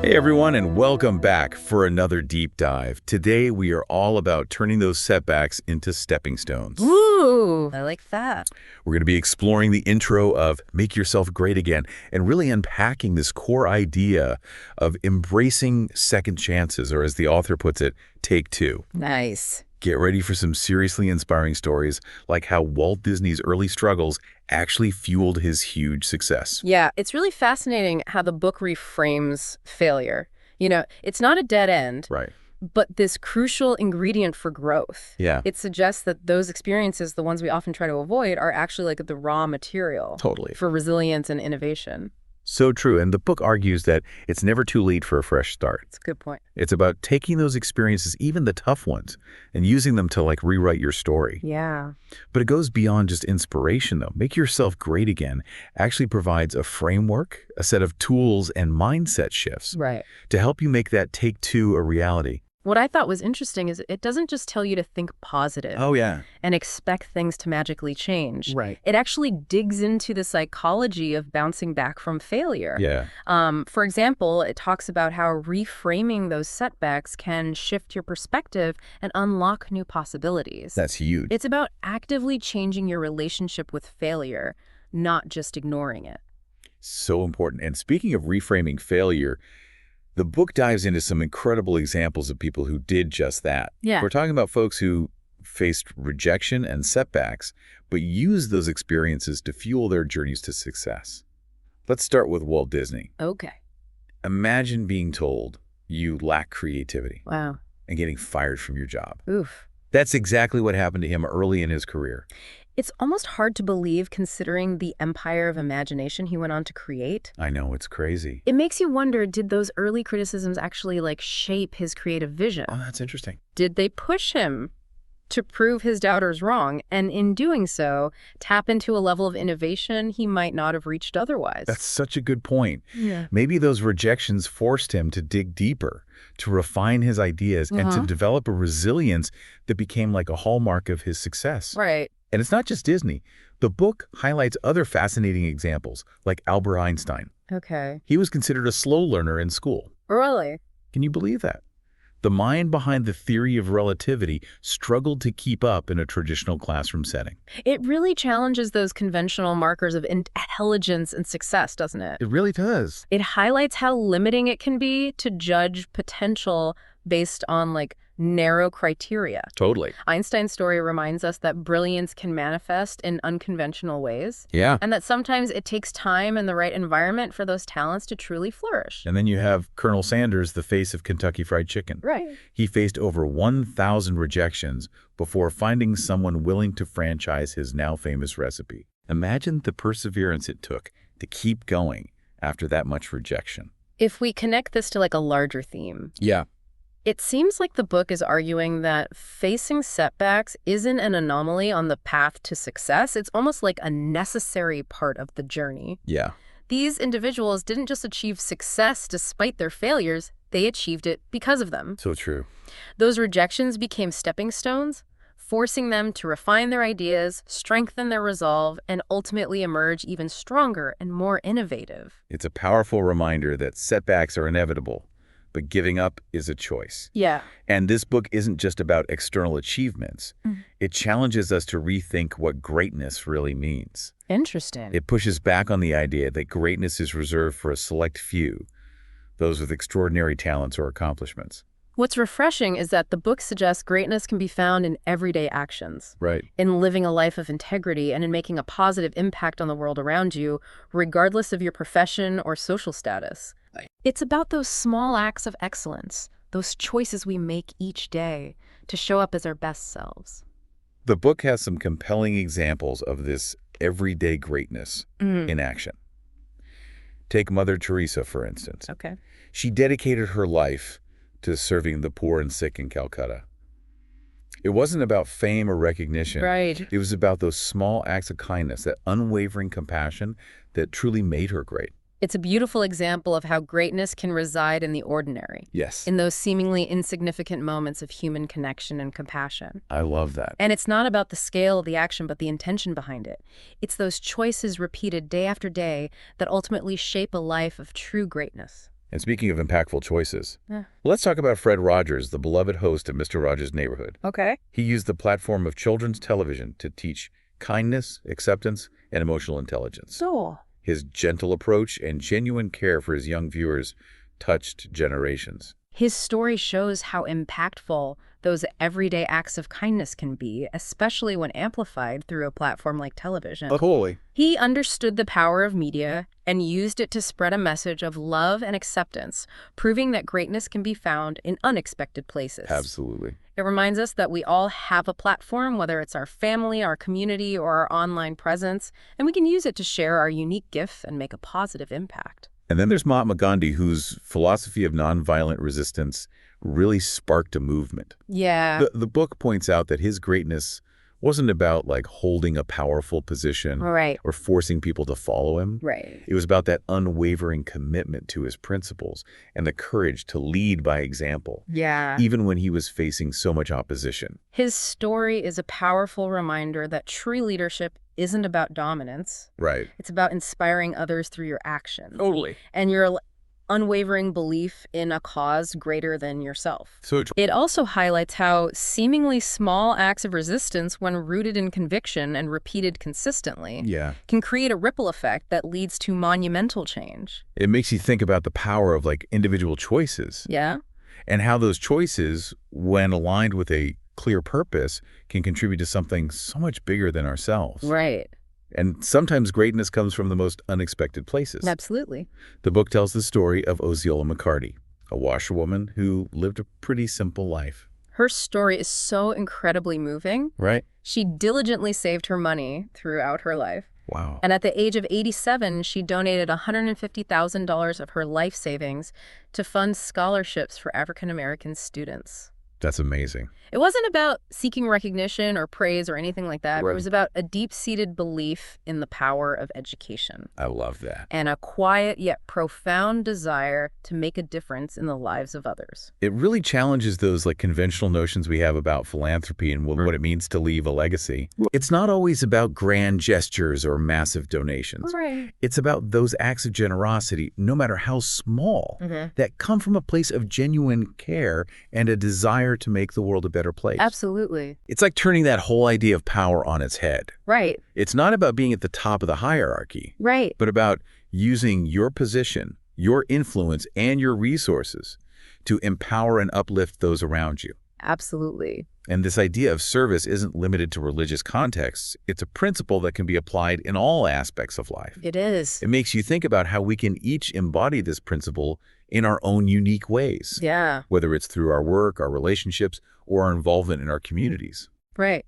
Hey everyone, and welcome back for another deep dive. Today we are all about turning those setbacks into stepping stones. Ooh, I like that. We're going to be exploring the intro of Make Yourself Great Again and really unpacking this core idea of embracing second chances, or as the author puts it, take two. Nice. Get ready for some seriously inspiring stories like how Walt Disney's early struggles actually fueled his huge success. Yeah, it's really fascinating how the book reframes failure. It's not a dead end, Right. but this crucial ingredient for growth. Yeah. It suggests that those experiences, the ones we often try to avoid, are actually like the raw material Totally. for resilience and innovation. So true. And the book argues that it's never too late for a fresh start. It's a good point. It's about taking those experiences, even the tough ones, and using them to rewrite your story. Yeah. But it goes beyond just inspiration, though. Make Yourself Great Again actually provides a framework, a set of tools and mindset shifts Right. to help you make that take two a reality. What I thought was interesting is it doesn't just tell you to think positive Yeah. and expect things to magically change. Right. It actually digs into the psychology of bouncing back from failure. Yeah. For example, it talks about how reframing those setbacks can shift your perspective and unlock new possibilities. That's huge. It's about actively changing your relationship with failure, not just ignoring it. So important. And speaking of reframing failure, the book dives into some incredible examples of people who did just that. Yeah. We're talking about folks who faced rejection and setbacks, but used those experiences to fuel their journeys to success. Let's start with Walt Disney. Okay. Imagine being told you lack creativity Wow. and getting fired from your job. Oof. That's exactly what happened to him early in his career. It's almost hard to believe considering the empire of imagination he went on to create. I know, it's crazy. It makes you wonder, did those early criticisms actually shape his creative vision? Oh, that's interesting. Did they push him to prove his doubters wrong, and in doing so, tap into a level of innovation he might not have reached otherwise? That's such a good point. Yeah. Maybe those rejections forced him to dig deeper, to refine his ideas, and to develop a resilience that became like a hallmark of his success. Right. And it's not just Disney. The book highlights other fascinating examples, like Albert Einstein. Okay. He was considered a slow learner in school. Really? Can you believe that? The mind behind the theory of relativity struggled to keep up in a traditional classroom setting. It really challenges those conventional markers of intelligence and success, doesn't it? It really does. It highlights how limiting it can be to judge potential based on narrow criteria. Totally. Einstein's story reminds us that brilliance can manifest in unconventional ways, Yeah. and that sometimes it takes time and the right environment for those talents to truly flourish. And then you have Colonel Sanders, the face of Kentucky Fried Chicken. Right. He faced over 1,000 rejections before finding someone willing to franchise his now famous recipe. Imagine the perseverance it took to keep going after that much rejection. If we connect this to a larger theme, Yeah. it seems like the book is arguing that facing setbacks isn't an anomaly on the path to success. It's almost like a necessary part of the journey. Yeah. These individuals didn't just achieve success despite their failures, they achieved it because of them. So true. Those rejections became stepping stones, forcing them to refine their ideas, strengthen their resolve, and ultimately emerge even stronger and more innovative. It's a powerful reminder that setbacks are inevitable, but giving up is a choice. Yeah. And this book isn't just about external achievements. It challenges us to rethink what greatness really means. Interesting. It pushes back on the idea that greatness is reserved for a select few, those with extraordinary talents or accomplishments. What's refreshing is that the book suggests greatness can be found in everyday actions, Right. in living a life of integrity and in making a positive impact on the world around you, regardless of your profession or social status. It's about those small acts of excellence, those choices we make each day to show up as our best selves. The book has some compelling examples of this everyday greatness in action. Take Mother Teresa, for instance. Okay. She dedicated her life to serving the poor and sick in Calcutta. It wasn't about fame or recognition. Right. It was about those small acts of kindness, that unwavering compassion that truly made her great. It's a beautiful example of how greatness can reside in the ordinary, Yes. in those seemingly insignificant moments of human connection and compassion. I love that. And it's not about the scale of the action, but the intention behind it. It's those choices repeated day after day that ultimately shape a life of true greatness. And speaking of impactful choices, Yeah. let's talk about Fred Rogers, the beloved host of Mr. Rogers' Neighborhood. Okay. He used the platform of children's television to teach kindness, acceptance, and emotional intelligence. So, His gentle approach and genuine care for his young viewers touched generations. his story shows how impactful those everyday acts of kindness can be, especially when amplified through a platform like television. Totally. He understood the power of media and used it to spread a message of love and acceptance, proving that greatness can be found in unexpected places. Absolutely. It reminds us that we all have a platform, whether it's our family, our community, or our online presence, and we can use it to share our unique gifts and make a positive impact. And then there's Mahatma Gandhi, whose philosophy of nonviolent resistance really sparked a movement. Yeah. The book points out that his greatness wasn't about like holding a powerful position Right. or forcing people to follow him. Right. It was about that unwavering commitment to his principles and the courage to lead by example, Yeah. even when he was facing so much opposition. His story is a powerful reminder that true leadership isn't about dominance. Right. It's about inspiring others through your actions Totally. and your unwavering belief in a cause greater than yourself. So It also highlights how seemingly small acts of resistance, when rooted in conviction and repeated consistently, yeah, can create a ripple effect that leads to monumental change. it makes you think about the power of like individual choices Yeah? and how those choices, when aligned with a clear purpose, can contribute to something so much bigger than ourselves. Right. And sometimes greatness comes from the most unexpected places. Absolutely. The book tells the story of Osceola McCarty, a washerwoman who lived a pretty simple life. Her story is so incredibly moving. Right? She diligently saved her money throughout her life. Wow. And at the age of 87, she donated $150,000 of her life savings to fund scholarships for African-American students. That's amazing. It wasn't about seeking recognition or praise or anything like that. Right. It was about a deep-seated belief in the power of education I love that. and a quiet yet profound desire to make a difference in the lives of others. It really challenges those like conventional notions we have about philanthropy and what it means to leave a legacy. It's not always about grand gestures or massive donations. Right. It's about those acts of generosity, no matter how small, that come from a place of genuine care and a desire to make the world a better place. Absolutely. It's like turning that whole idea of power on its head. Right. It's not about being at the top of the hierarchy, Right. but about using your position, your influence, and your resources to empower and uplift those around you. Absolutely. And this idea of service isn't limited to religious contexts. It's a principle that can be applied in all aspects of life. It is. It makes you think about how we can each embody this principle in our own unique ways, Yeah. whether it's through our work, our relationships, or our involvement in our communities. Right.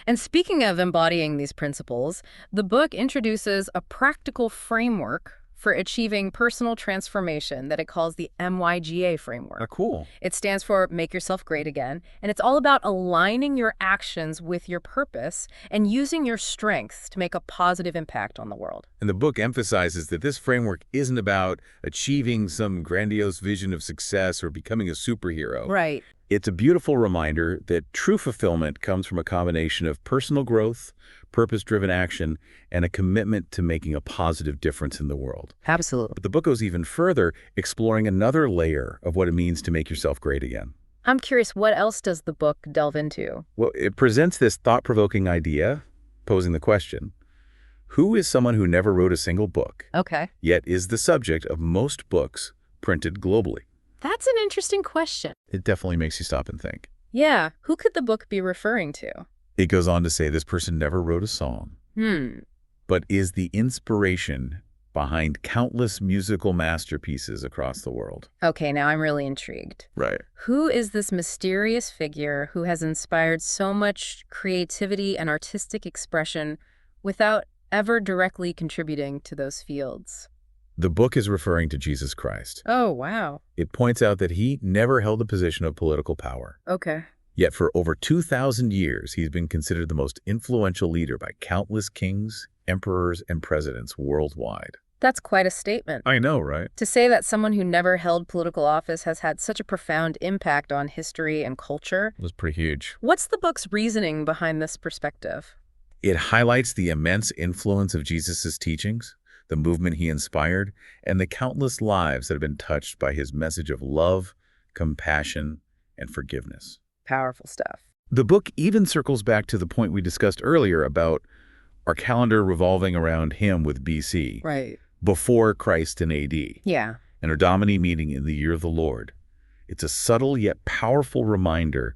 And speaking of embodying these principles, the book introduces a practical framework for achieving personal transformation that it calls the MYGA framework. Cool. It stands for Make Yourself Great Again, and it's all about aligning your actions with your purpose and using your strengths to make a positive impact on the world. And the book emphasizes that this framework isn't about achieving some grandiose vision of success or becoming a superhero. Right. It's a beautiful reminder that true fulfillment comes from a combination of personal growth, purpose-driven action, and a commitment to making a positive difference in the world. Absolutely. But the book goes even further, exploring another layer of what it means to make yourself great again. I'm curious, what else does the book delve into? Well, it presents this thought-provoking idea, posing the question, who is someone who never wrote a single book, Okay. yet is the subject of most books printed globally? That's an interesting question. It definitely makes you stop and think. Yeah. Who could the book be referring to? It goes on to say this person never wrote a song, but is the inspiration behind countless musical masterpieces across the world. Okay, now I'm really intrigued. Right. Who is this mysterious figure who has inspired so much creativity and artistic expression without ever directly contributing to those fields? The book is referring to Jesus Christ. Oh, wow. It points out that he never held a position of political power. Okay. Yet for over 2,000 years, he's been considered the most influential leader by countless kings, emperors, and presidents worldwide. That's quite a statement. I know, right? To say that someone who never held political office has had such a profound impact on history and culture. It was pretty huge. What's the book's reasoning behind this perspective? It highlights the immense influence of Jesus' teachings, the movement he inspired, and the countless lives that have been touched by his message of love, compassion, and forgiveness. Powerful stuff. The book even circles back to the point we discussed earlier about our calendar revolving around him with BC, Right. before Christ in AD, Yeah. and our Domini meeting in the year of the Lord. It's a subtle yet powerful reminder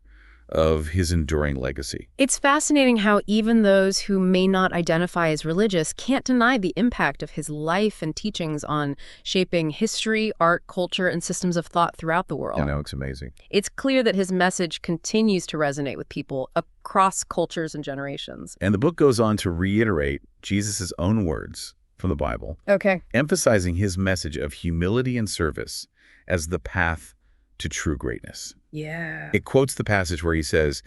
of his enduring legacy. It's fascinating how even those who may not identify as religious can't deny the impact of his life and teachings on shaping history, art, culture, and systems of thought throughout the world. It's amazing. It's clear that his message continues to resonate with people across cultures and generations. And the book goes on to reiterate Jesus' own words from the Bible, Okay. emphasizing his message of humility and service as the path to true greatness. Yeah. It quotes the passage where he says,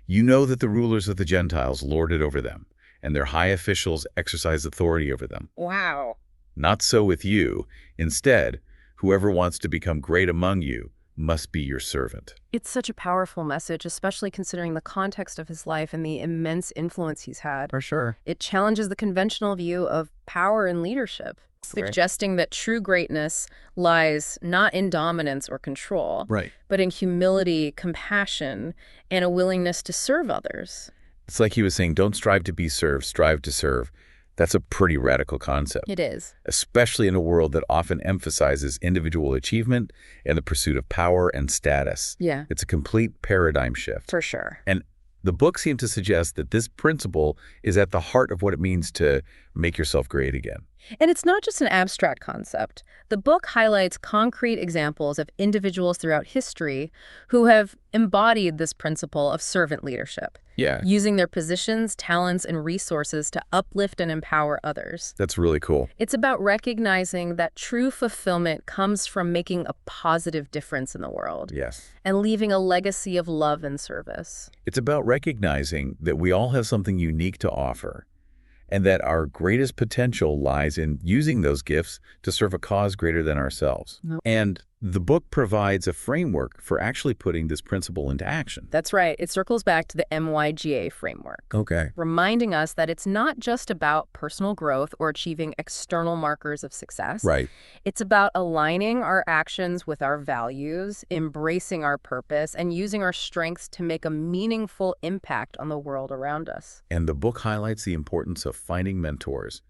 "You know that the rulers of the Gentiles lord it over them, and their high officials exercise authority over them. Wow. Not so with you. Instead, whoever wants to become great among you must be your servant." It's such a powerful message, especially considering the context of his life and the immense influence he's had. For sure. It challenges the conventional view of power and leadership, suggesting that true greatness lies not in dominance or control, Right. but in humility, compassion, and a willingness to serve others. It's like he was saying, don't strive to be served, strive to serve. That's a pretty radical concept, It is. especially in a world that often emphasizes individual achievement and the pursuit of power and status. Yeah, It's a complete paradigm shift. for sure. And the book seemed to suggest that this principle is at the heart of what it means to make yourself great again. And it's not just an abstract concept. The book highlights concrete examples of individuals throughout history who have embodied this principle of servant leadership, Yeah. using their positions, talents, and resources to uplift and empower others. That's really cool. It's about recognizing that true fulfillment comes from making a positive difference in the world Yes. and leaving a legacy of love and service. It's about recognizing that we all have something unique to offer, and that our greatest potential lies in using those gifts to serve a cause greater than ourselves. No. And the book provides a framework for actually putting this principle into action. That's right. It circles back to the MYGA framework, Okay. reminding us that it's not just about personal growth or achieving external markers of success. Right. It's about aligning our actions with our values, embracing our purpose, and using our strengths to make a meaningful impact on the world around us. And the book highlights the importance of finding mentors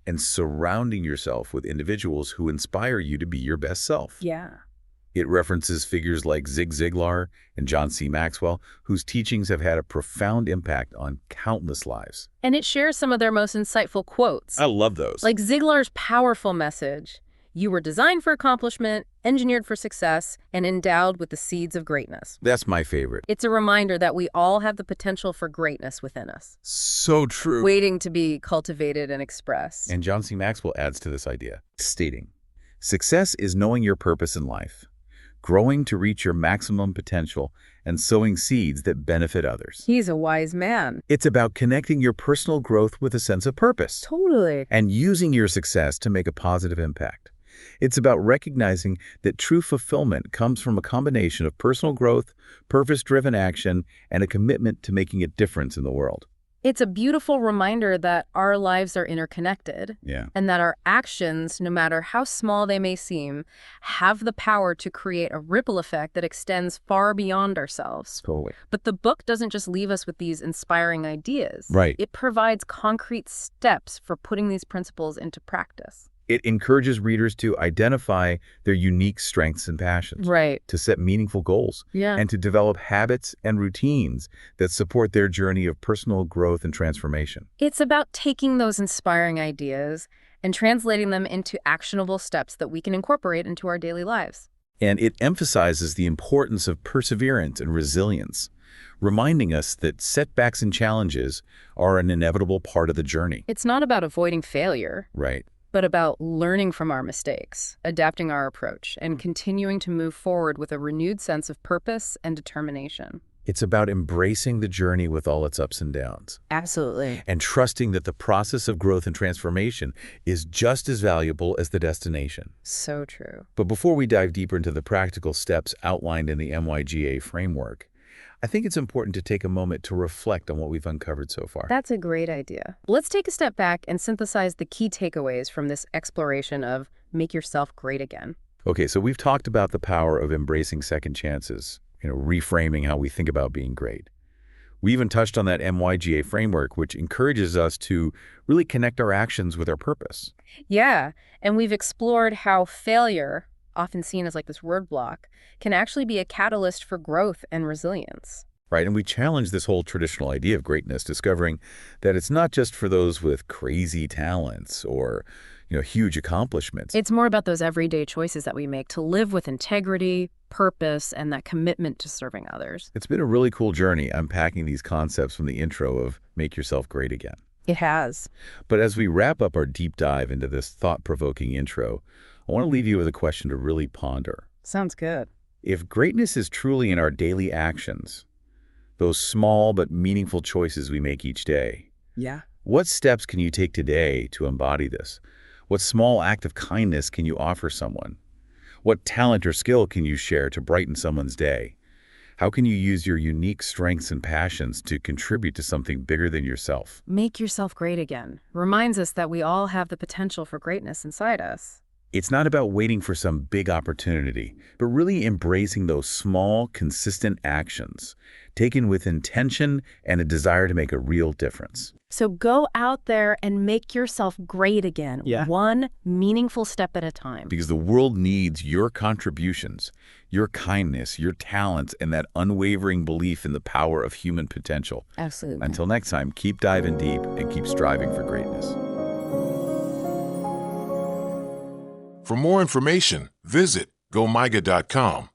and surrounding yourself with individuals who inspire you to be your best self. Yeah. It references figures like Zig Ziglar and John C. Maxwell, whose teachings have had a profound impact on countless lives. And it shares some of their most insightful quotes. I love those. Like Ziglar's powerful message, "You were designed for accomplishment, engineered for success, and endowed with the seeds of greatness." That's my favorite. It's a reminder that we all have the potential for greatness within us, So true. waiting to be cultivated and expressed. And John C. Maxwell adds to this idea, stating, "Success is knowing your purpose in life, growing to reach your maximum potential, and sowing seeds that benefit others." He's a wise man. It's about connecting your personal growth with a sense of purpose Totally. and using your success to make a positive impact. It's about recognizing that true fulfillment comes from a combination of personal growth, purpose-driven action, and a commitment to making a difference in the world. It's a beautiful reminder that our lives are interconnected Yeah. and that our actions, no matter how small they may seem, have the power to create a ripple effect that extends far beyond ourselves. Totally. But the book doesn't just leave us with these inspiring ideas. Right. It provides concrete steps for putting these principles into practice. It encourages readers to identify their unique strengths and passions, Right. to set meaningful goals, Yeah. and to develop habits and routines that support their journey of personal growth and transformation. It's about taking those inspiring ideas and translating them into actionable steps that we can incorporate into our daily lives. And it emphasizes the importance of perseverance and resilience, reminding us that setbacks and challenges are an inevitable part of the journey. It's not about avoiding failure, Right. but about learning from our mistakes, adapting our approach, and continuing to move forward with a renewed sense of purpose and determination. It's about embracing the journey with all its ups and downs, Absolutely. and trusting that the process of growth and transformation is just as valuable as the destination. So true. But before we dive deeper into the practical steps outlined in the MYGA framework, I think it's important to take a moment to reflect on what we've uncovered so far. That's a great idea. Let's take a step back and synthesize the key takeaways from this exploration of make yourself great again. Okay, so we've talked about the power of embracing second chances, reframing how we think about being great. We even touched on that MYGA framework, which encourages us to really connect our actions with our purpose. Yeah, and we've explored how failure, often seen as like this word block, can actually be a catalyst for growth and resilience. Right, and we challenge this whole traditional idea of greatness, discovering that it's not just for those with crazy talents or, huge accomplishments. It's more about those everyday choices that we make to live with integrity, purpose, and that commitment to serving others. It's been a really cool journey unpacking these concepts from the intro of Make Yourself Great Again. It has. But as we wrap up our deep dive into this thought-provoking intro, I want to leave you with a question to really ponder. Sounds good. If greatness is truly in our daily actions, those small but meaningful choices we make each day, Yeah. what steps can you take today to embody this? What small act of kindness can you offer someone? What talent or skill can you share to brighten someone's day? How can you use your unique strengths and passions to contribute to something bigger than yourself? Make yourself great again reminds us that we all have the potential for greatness inside us. It's not about waiting for some big opportunity, but really embracing those small, consistent actions, taken with intention and a desire to make a real difference. So go out there and make yourself great again, one meaningful step at a time. Because the world needs your contributions, your kindness, your talents, and that unwavering belief in the power of human potential. Absolutely. Until next time, keep diving deep and keep striving for greatness. For more information, visit GoMyGA.com.